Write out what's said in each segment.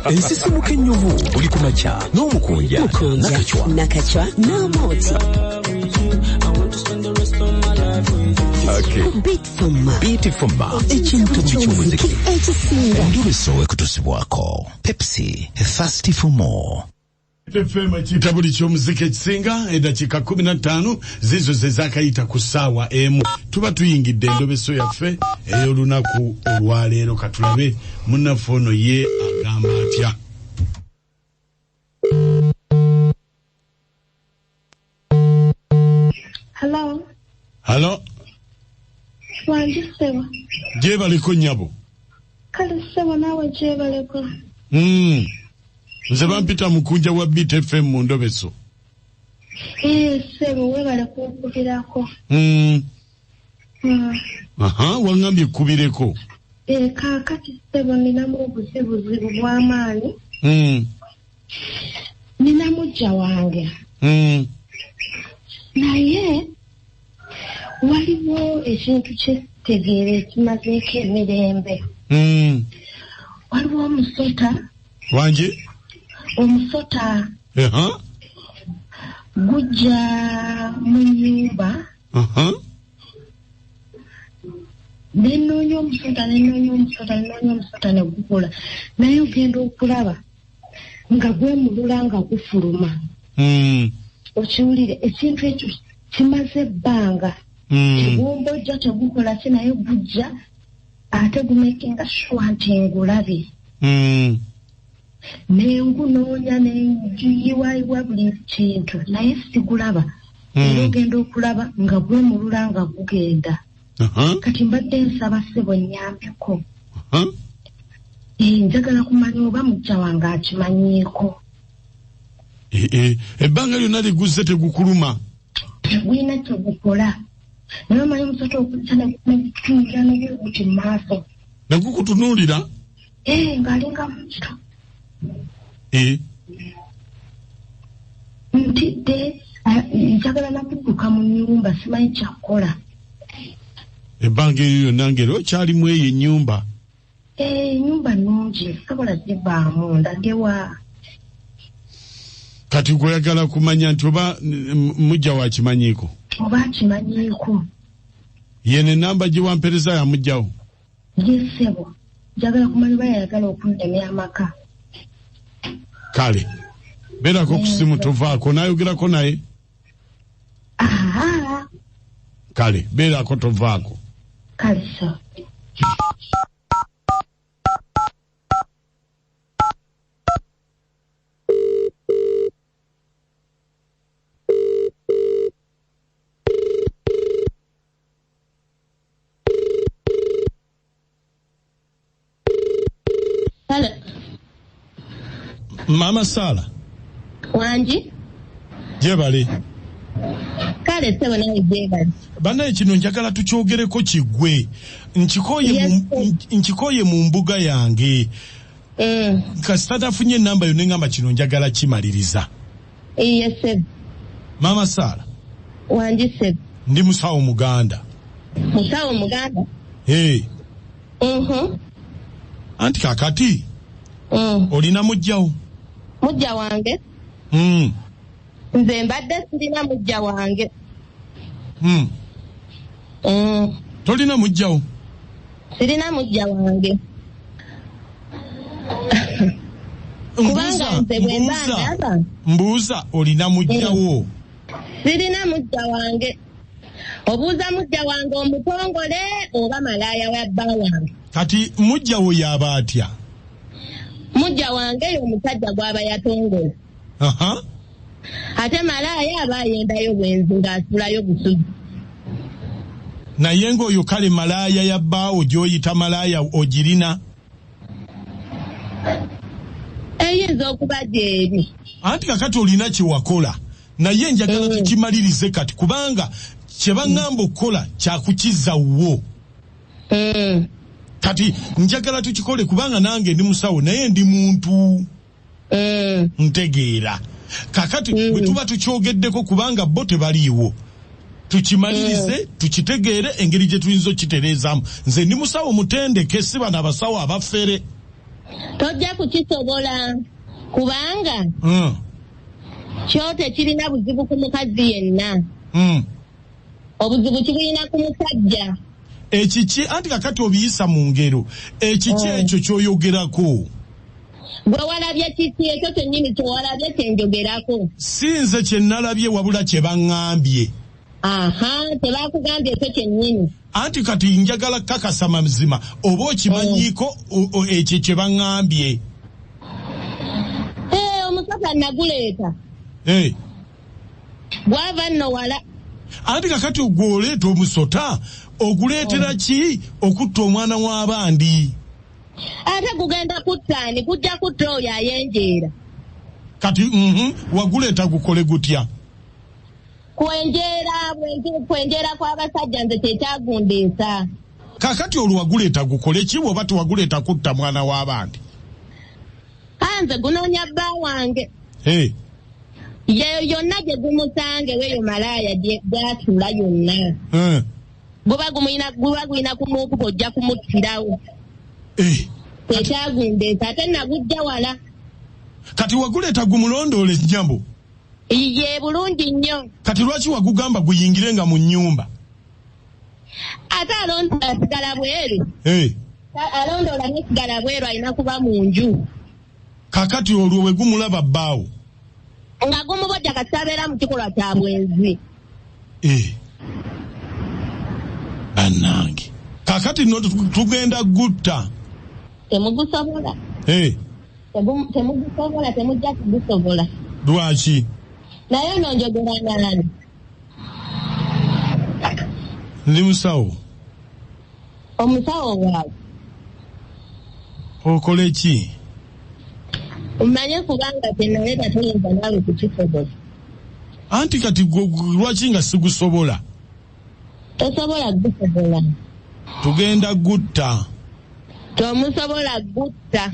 Ensisimuka ennyuvu buli kumakya n'omukunja nakachwa n'amoti. Beat Fuma ekintu ky'omuziki ekisinga endubiso ekutusibwako. Pepsi, thirsty for more. FM kitabuli ky'omuziki ekisinga eddakiika 15 zizo ze zaakayita ku ssaawa emu. Tuba tuyingidde endobeso yaffe ey'olunaku olwaleero. Katulabe munnaffe ono ye agamba atya. Hello. Wanjiseba. Jebaleko nnyabo. Kale seba nawe jebaleko. Nze bampita mukunja wa Beat FM mu ndobeso. Seba webale kunkubirako. Wangambye kubireko. Kaakati seba ninamu obuzibuzibu bw'amaanyi. Nina mujja wange. Naye waliwo ekintu ky'ekitegeera ekimazeeko emirembe. Waliwo omusota. Wanje? Omusota. Gujja mu nnyumba. Nenoonya omusota ne gukula. Naye ogenda okulaba nga gwemulula nga gufuluma. Okiwulire ekintu ekyo kimaze ebbanga. Tegumbojja tegukola ki naye gujja ate gumekinga sure nti ngulabe. Nengunoonya nengiyiwayiwa buli kintu naye sigulaba. Era ogenda okulaba nga gwemulula nga gugenda. Kati mbadde nsaba ssebo nnyambeko. Njagala kumanya oba mujja wange akimanyiiko. Ebbanga lyonna liguzze tegukuluma. Tegulina kyegukola. Naye omanyi omusota okujja negukutunuulira nebyo guti mu maaso. Negukutunuulira? Ng'alinga mukito. Ntidde njagala nakudduka mu nnyumba simanyi kyakukola. Ebbanga eryo lyonna ngeri okyalimu eyo ennyumba. Ennyumba nnungi sobola zibaamu ndagewa. Kati gweyagala kumanya nti oba mujja wakimanyiiko. Oba akimanyiiko. Yene namba gye wampereza ya mujjawo. Yesebo. Njagala kumanya oba yayagala okundemya amaka. Kale. Beerako ku simu tovaako n'ayogerako naye. Kale, beerako tovaako. Kale so. Mama Sala. Wanji? Jebale. Kale sebo nawe jebale. Bana ekino njagala tukyogereko kigwe. Nkikoye mu mbuga yange. Kasita afunye namba yonna ngamba kino njagala kimaliriza. Yes sebo. Mama Sala. Wanji sebo. Ndi musawo Muganda. Musawo Muganda? Anti kakati. Olina mujjawo. Mujja wange? Nze mbadde sirina mujja wange. Tolina mujjawo? Sirina mujja wange. Kubanga nze bwe mbandaba. Mbuuza olina mujjawo? Sirina mujja wange. Obuuza mujja wange omutongole oba malaaya wa bba wange. Kati mujjawo yaba atya? Mujja wange y'omusajja gw'aba yatongola. Ate malaaya aba ayendayo bwenzi ng'asulayo busuzi. Naye ng'oyo kale malaaya ya bbaawo gy'oyita malaaya ogirina? Eyinza okuba gy'eri. Anti kakati olina kyewakola. Naye njagala tukimalirize kati kubanga kye baŋŋamba okukola kyakukizza wo. Kati njagala tukikole kubanga nange ndi musawo naye ndi muntu. Ntegeera. Kakati bwe tuba tukyogeddeko kubanga bo tebaliiwo. Tukimalirize, tukitegeere engeri gye tuyinza okitereezaamu. Nze ndi musawo mutendeke si bano abasawo abafere. tojja kukisobola kubanga kyote kirina buzibu ku mukazi yenna obuzibu kibulina ku musajja ekiki anti kakati obiyisa mu ngero ekiki ekyo kyoyogerako gwe walabye kiki ekyo kyennyini kyewalabye kyenjogerako si nze kyennalabye wabula kye baŋŋambye tebakugambye ekyo kyennyini anti kati njagala kakasa mazima oba okimanyiiko ekyo kye baŋŋambye omusota naguleeta gwava nno wala anti kakati ogwoleeta omusota oguleetera ki okutta omwana w'abandi ate gugenda kuttaani kujja kutta oyo ayenjeera kati waguleeta gukole gutya kwenjeera kw'abasajja nze kyekyagundeesa kakati olwo waguleeta gukole ki bw'oba tewaguleeta kutta mwana w'abandi kanze gunoonya bba wange yeyo yonna gye gumusange weyo malaaya gyatula yonna guba gulina kumukuba ojja kumuttirawo ekyagundeesa ate nagujja wala kati waguleeta gumulondoole nyambo ye bulungi nnyo kati lwaki wagugamba guyingirenga mu nnyumba ate alondoola asigala bweru alondoola nesigala bweru alina kuba mu nju kakati olwo we gumulaba bbaawo nga gumubojja katabeera mu kikolwa kya bwenzi bannange kakati no tugenda gutta temugusobola temugusobola temujja kugusobola lwaki naye nonjogera nani ndi musawo omusawo waawe okole ki umanye kubanga tenaleta tuyinza nawe kukisobola anti kati lwaki nga sigusobola tosobola gusobola tugenda gutta tomusobola gutta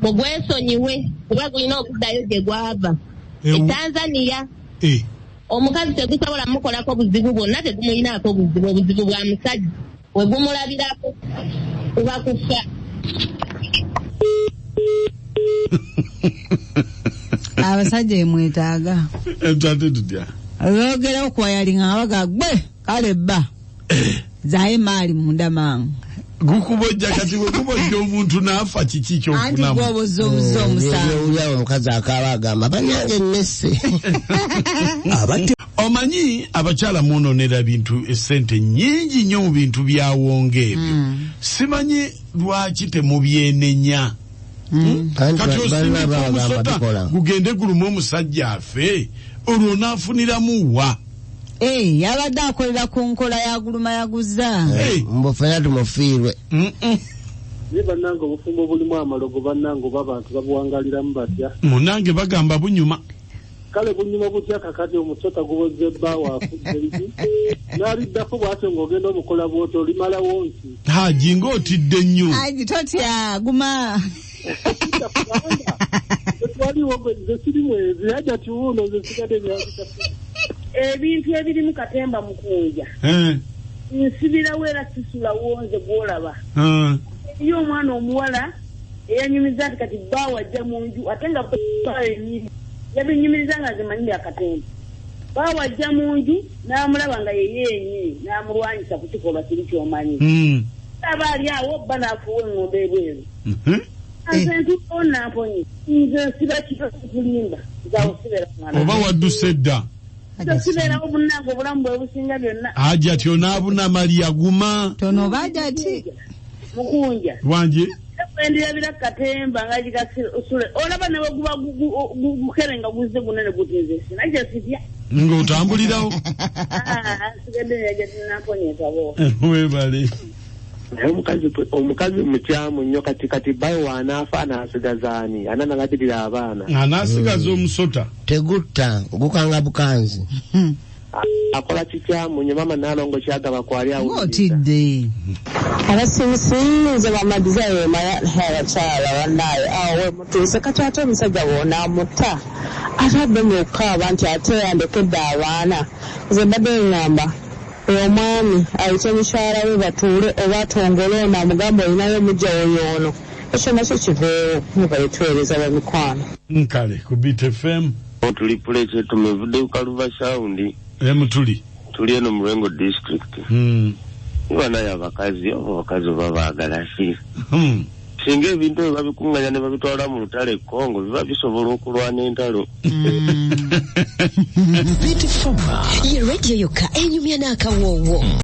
mugwesonyiwe kuba gulina okuddayo gye gwava Tanzania omukazi tegusobola mukolako buzibu bwonna tegumulinaako obuzibu bwa musajja we gumulabirako kuba kufa abasajja emwetaaga tate tutya olwogera okwayalinga abaga gwe kale bba zaye maali munda mangu gukubojja kati we kubojja omuntu n'afa kiki kyokunamu anti gwoboza obuza omusango ulyawo omukazi akaaba agamba bannange emmese omanyi abakyala mwononera bintu essente nnyingi nnyo mu bintu byawonga ebyo simanyi lwaki temubyenenya kati osimika omusota gugende guluma omusajja afe olwo naafuniramu wa yabadde akolera ku nkola ya guluma yaguza mbufena tumufiirwe ye bannange obufumbo bulimu amalogo bannange oba abantu babuwangaliramu batya munange bagamba bunyuma kale bunyuma butya kakati omusota guboze bbaawo afudde n'aliddako bw'atyo ng'ogenda obukola bw'oti olimalawo nti haji ng'otidde nnyo haji totya guma twaliwo gwe nze sirimu ezi haja tiwuuno nze sigadde byakita ebintu ebirimu katemba mukunja nsibirawo era sisula wonze gwolaba iyo omwana omuwala eyanyumiza nti kati bbaawo ajja mu nju ate nga bbaawo enyini yabinyumiriza nga zimanyire akatemba bbaawo ajja mu nju n'amulaba nga yeye enyini n'amulwanyisa ku kikolwa kiri kyomanyi aba ali awo bba n'afuwa eŋŋombe ebweru nze ntuko namponye nze nsiba kito kulimba nzawosibera mwana oba wadduse dda tosiberawo bunnange obulamu bwe businga byonna aja ty onaabunamalya guma tono baja ti mukunja lwanje endirabira katemba nga gigasule olaba newe guba gukere nga guzze gunene gutinze sinajja sitya ng'otambulirawo sigadde yajatinaponyetabo webale naye omukazi mukyamu nnyo kati bayo wanaafa anaasigazaani ananalabirira abaana anaasigaza omusota tegutta gukanga bukanzi akola kikyamu nnyo mama nalongo kyagaba kwali awotidde abasimusinze bamadiza yemaya abakyala bannaye awo we mutuuse kati ate omusajja wonaamutta atadde mukaaba nti ate yandekedde abaana nze mbadde ngamba omwami ayite mukyala we batuule oba atongole ono amugamba olinayo omujja woyoono ekyo nakyo kiveewo mubayetwereza bamikwano nkale ku Beat FM tuli pulece tumevudde ku Kaluva Sound tuli eno mu Lwengo district banayo abakazi babaagala si singa ebintu ebyo babikunganya ne babitwala mu lutale Kongo biba bisobola okulwana entalo Beat FM ye radio yokka enyumya n'akawoowo